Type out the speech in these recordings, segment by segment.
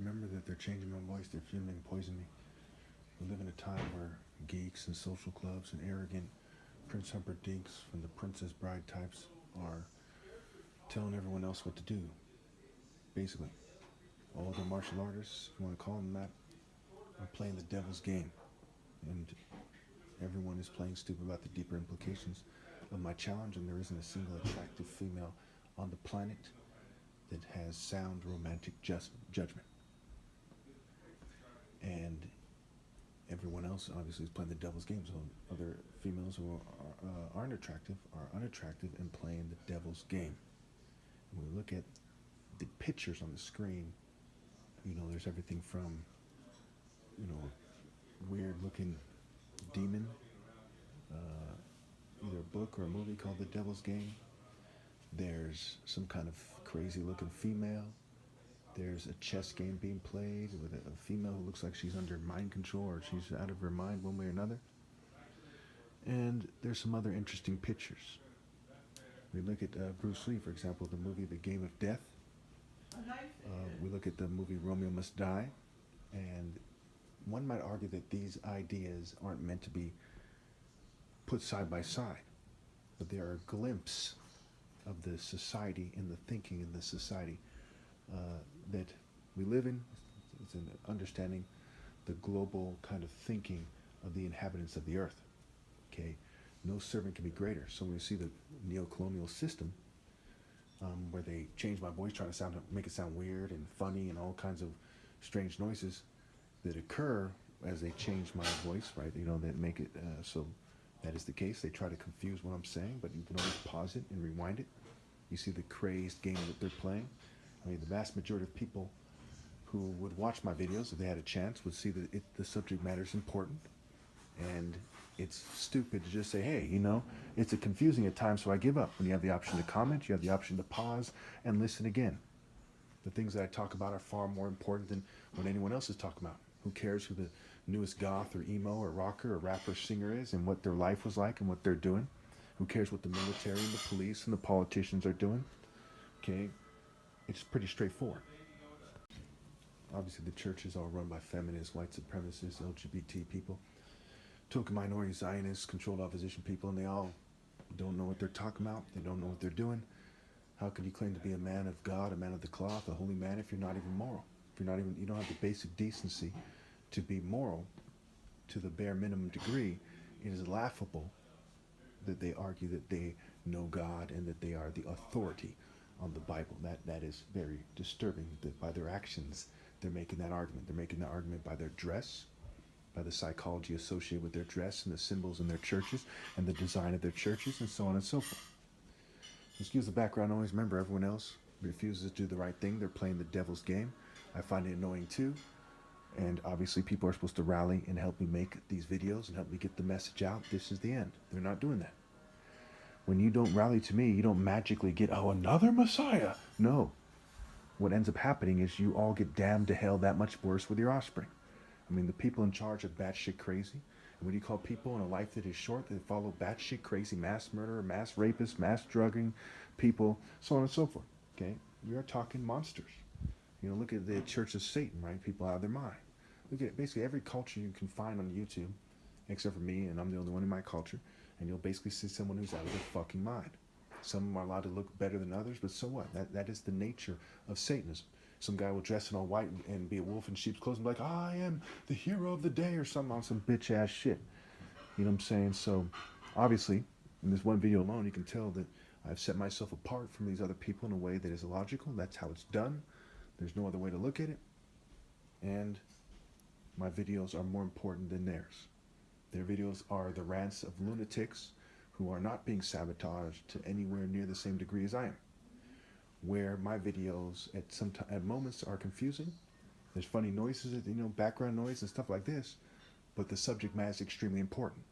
remember that they're changing my voice, they're fuming, poisoning me. We live in a time where geeks and social clubs and arrogant Prince Humperdinks from the Princess Bride types are telling everyone else what to do, basically. All the martial artists, if you want to call them that, are playing the devil's game. And everyone is playing stupid about the deeper implications of my challenge, and there isn't a single attractive female on the planet that has sound romantic judgment. And everyone else obviously is playing the devil's game. So other females who aren't attractive are unattractive and playing the devil's game. And when we look at the pictures on the screen, there's everything from, weird looking demon, either a book or a movie called The Devil's Game. There's some kind of crazy looking female. There's a chess game being played with a female who looks like she's under mind control or she's out of her mind one way or another. And there's some other interesting pictures. We look at Bruce Lee, for example, the movie The Game of Death. We look at the movie Romeo Must Die. And one might argue that these ideas aren't meant to be put side by side, but they are a glimpse of the society and the thinking in the society that we live in. It's an understanding the global kind of thinking of the inhabitants of the earth. Okay, no servant can be greater. So when we see the neo-colonial system, where they change my voice, trying to make it sound weird and funny and all kinds of strange noises that occur as they change my voice, right? That make it so that is the case. They try to confuse what I'm saying, but you can always pause it and rewind it. You see the crazed game that they're playing. I mean, the vast majority of people who would watch my videos, if they had a chance, would see that the subject matter is important. And it's stupid to just say, hey, it's a confusing at times, so I give up. When you have the option to comment, you have the option to pause and listen again. The things that I talk about are far more important than what anyone else is talking about. Who cares who the newest goth or emo or rocker or rapper singer is and what their life was like and what they're doing? Who cares what the military and the police and the politicians are doing? Okay, it's pretty straightforward. Obviously, the church is all run by feminists, white supremacists, LGBT people, token minority Zionists, controlled opposition people, and they all don't know what they're talking about. They don't know what they're doing. How can you claim to be a man of God, a man of the cloth, a holy man, if you're not even moral? If you don't have the basic decency to be moral to the bare minimum degree, it is laughable that they argue that they know God and that they are the authority on the Bible. That is very disturbing, that by their actions they're making that argument. They're making that argument by their dress, by the psychology associated with their dress and the symbols in their churches and the design of their churches and so on and so forth. Excuse the background noise. Remember, everyone else refuses to do the right thing. They're playing the devil's game. I find it annoying too. And obviously people are supposed to rally and help me make these videos and help me get the message out. This is the end. They're not doing that. When you don't rally to me, you don't magically get, another Messiah. No. What ends up happening is you all get damned to hell that much worse with your offspring. I mean, the people in charge are batshit crazy. And when you call people in a life that is short, they follow batshit crazy mass murderer, mass rapist, mass drugging people, so on and so forth. Okay? You're talking monsters. Look at the Church of Satan, right? People out of their mind. Look at basically every culture you can find on YouTube, except for me, and I'm the only one in my culture, and you'll basically see someone who's out of their fucking mind. Some are allowed to look better than others, but so what? That is the nature of Satanism. Some guy will dress in all white and be a wolf in sheep's clothes and be like, I am the hero of the day or something on some bitch ass shit. You know what I'm saying? So obviously, in this one video alone, you can tell that I've set myself apart from these other people in a way that is illogical. That's how it's done. There's no other way to look at it. And my videos are more important than theirs. Their videos are the rants of lunatics who are not being sabotaged to anywhere near the same degree as I am. Where my videos at moments are confusing. There's funny noises, background noise and stuff like this, but the subject matter is extremely important.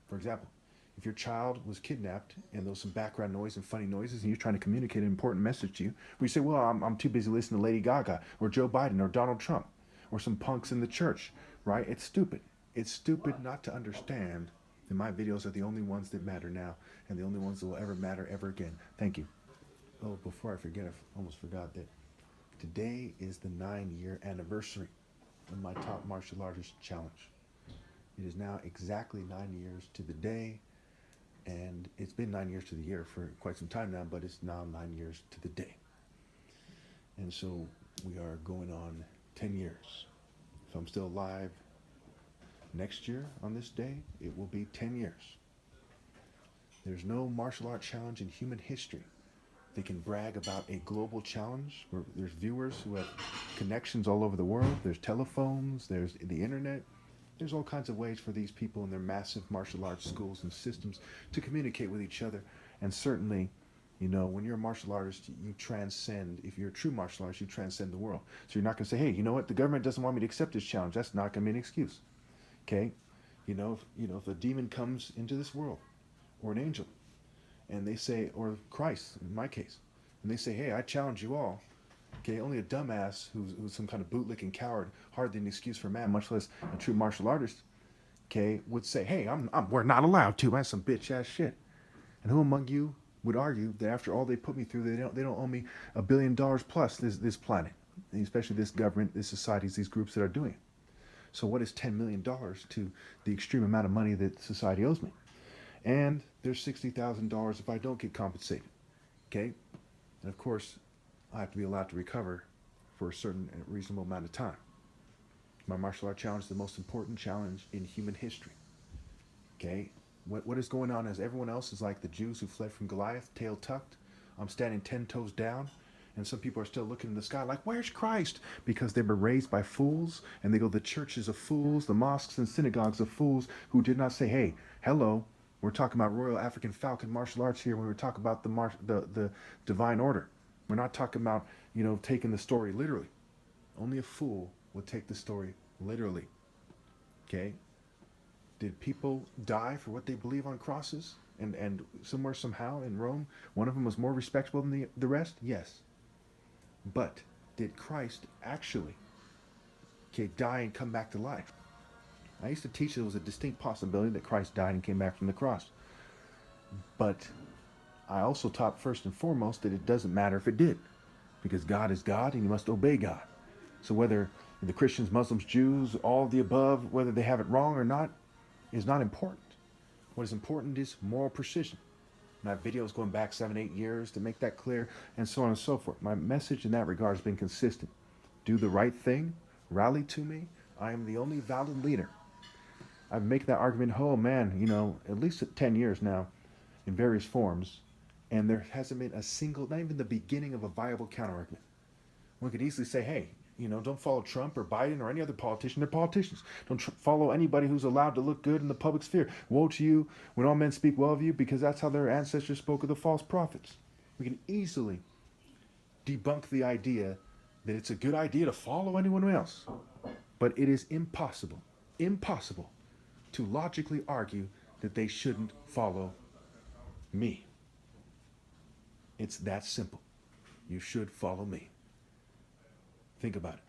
For example, if your child was kidnapped and there was some background noise and funny noises and you're trying to communicate an important message to you, where you say, well, I'm too busy listening to Lady Gaga or Joe Biden or Donald Trump or some punks in the church, right? It's stupid. It's stupid not to understand that my videos are the only ones that matter now and the only ones that will ever matter ever again. Thank you. Oh, before I forget, I almost forgot that Today is the 9-year anniversary of my top martial artist challenge. It is now exactly 9 years to the day, and it's been 9 years to the year for quite some time now, but it's now 9 years to the day. And so we are going on 10 years. If I'm still alive next year on this day, it will be 10 years. There's no martial art challenge in human history that can brag about a global challenge where there's viewers who have connections all over the world. There's telephones, there's the internet. There's all kinds of ways for these people in their massive martial arts schools and systems to communicate with each other. And certainly, you know, when you're a martial artist, you transcend, if you're a true martial artist, you transcend the world. So you're not going to say, hey, you know what, the government doesn't want me to accept this challenge. That's not going to be an excuse. Okay? If a demon comes into this world, or an angel, and they say, or Christ in my case, and they say, hey, I challenge you all. Okay, only a dumbass who's some kind of bootlicking coward, hardly an excuse for man, much less a true martial artist, okay, would say, hey, we're not allowed to. That's some bitch ass shit. And who among you would argue that after all they put me through, they don't owe me $1 billion plus this planet, and especially this government, this societies, these groups that are doing it. So what is $10 million to the extreme amount of money that society owes me? And there's $60,000 if I don't get compensated. Okay? And of course, I have to be allowed to recover for a certain reasonable amount of time. My martial art challenge is the most important challenge in human history. Okay? What is going on is everyone else is like the Jews who fled from Goliath, tail tucked. I'm standing 10 toes down. And some people are still looking in the sky like, where's Christ? Because they were raised by fools. And they go, the churches of fools, the mosques and synagogues of fools who did not say, hey, hello. We're talking about Royal African Falcon martial arts here when we're talking about the divine order. We're not talking about, taking the story literally. Only a fool would take the story literally. Okay? Did people die for what they believe on crosses? And somewhere, somehow, in Rome, one of them was more respectable than the rest? Yes. But did Christ actually, die and come back to life? I used to teach there was a distinct possibility that Christ died and came back from the cross. But I also taught first and foremost that it doesn't matter if it did, because God is God and you must obey God. So whether the Christians, Muslims, Jews, all of the above, whether they have it wrong or not, is not important. What is important is moral precision. And I have videos going back 7-8 years to make that clear, and so on and so forth. My message in that regard has been consistent. Do the right thing, rally to me. I am the only valid leader. I make that argument, oh man, at least 10 years now in various forms, and there hasn't been a single, not even the beginning of a viable counter-argument. One could easily say, hey, don't follow Trump or Biden or any other politician. They're politicians. Don't follow anybody who's allowed to look good in the public sphere. Woe to you when all men speak well of you, because that's how their ancestors spoke of the false prophets. We can easily debunk the idea that it's a good idea to follow anyone else. But it is impossible to logically argue that they shouldn't follow me. It's that simple. You should follow me. Think about it.